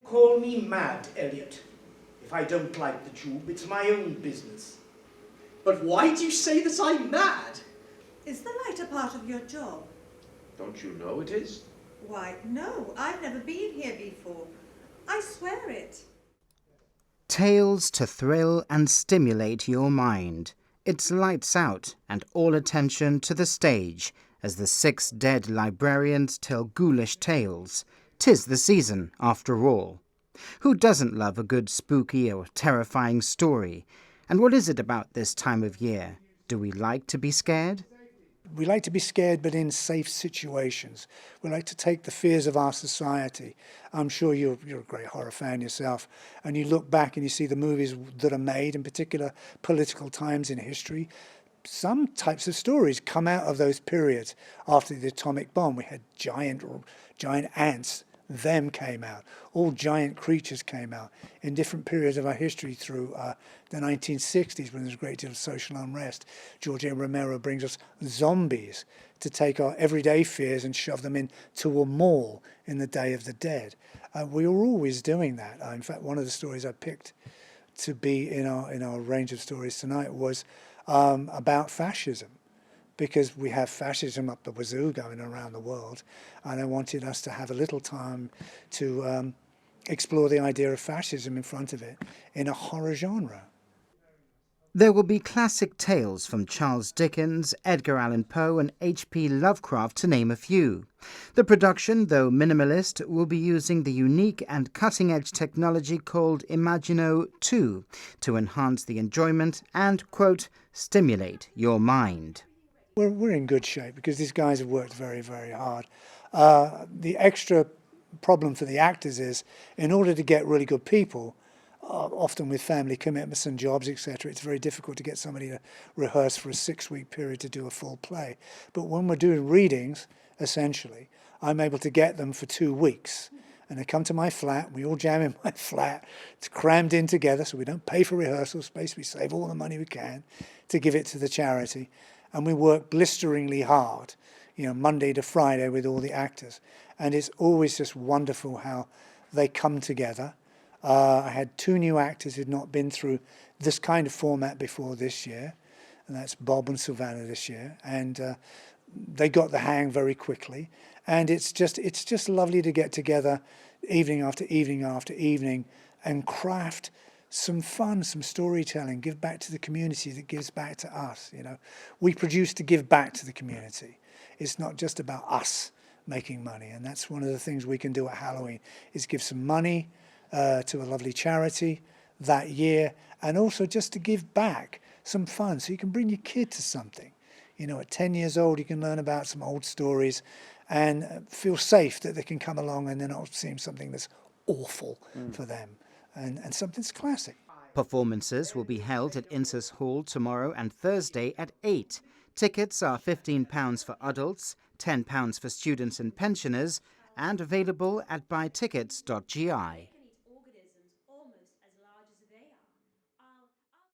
Call me mad, Elliot. If I don't like the tube, it's my own business. But why do you say that I'm mad? Is the light a part of your job? Don't you know it is? Why, no, I've never been here before. I swear it. Tales to thrill and stimulate your mind. It's lights out and all attention to the stage as the 6 dead librarians tell ghoulish tales. 'Tis the season, after all. Who doesn't love a good spooky or terrifying story? And what is it about this time of year? Do we like to be scared? We like to be scared, but in safe situations. We like to take the fears of our society. I'm sure you're a great horror fan yourself, and you look back and you see the movies that are made, in particular political times in history. Some types of stories come out of those periods. After the atomic bomb, we had giant ants. Them came out. All giant creatures came out in different periods of our history through the 1960s when there was a great deal of social unrest. George A. Romero brings us zombies to take our everyday fears and shove them into a mall in the Day of the Dead. We were always doing that. In fact, one of the stories I picked to be in our range of stories tonight was about fascism, because we have fascism up the wazoo going around the world, and I wanted us to have a little time to explore the idea of fascism in front of it in a horror genre. There will be classic tales from Charles Dickens, Edgar Allan Poe and H.P. Lovecraft, to name a few. The production, though minimalist, will be using the unique and cutting-edge technology called Imagino 2 to enhance the enjoyment and, quote, stimulate your mind. We're in good shape because these guys have worked very, very hard. The extra problem for the actors is, in order to get really good people, often with family commitments and jobs, etc., it's very difficult to get somebody to rehearse for a 6-week period to do a full play. But when we're doing readings, essentially, I'm able to get them for 2 weeks. And they come to my flat, we all jam in my flat. It's crammed in together, so we don't pay for rehearsal space. We save all the money we can to give it to the charity. And we work blisteringly hard, Monday to Friday with all the actors. And it's always just wonderful how they come together. I had 2 new actors who'd not been through this kind of format before this year, and that's Bob and Sylvana this year. And they got the hang very quickly. And it's just lovely to get together evening after evening after evening and craft some fun, some storytelling, give back to the community that gives back to us. We produce to give back to the community. It's not just about us making money, and that's one of the things we can do at Halloween, is give some money to a lovely charity that year, and also just to give back some fun, so you can bring your kid to something. At 10 years old, you can learn about some old stories and feel safe that they can come along and they're not seeing something that's awful for them. And something's classic. Performances will be held at Inces Hall tomorrow and Thursday at 8. Tickets are £15 for adults, £10 for students and pensioners, and available at buytickets.gi.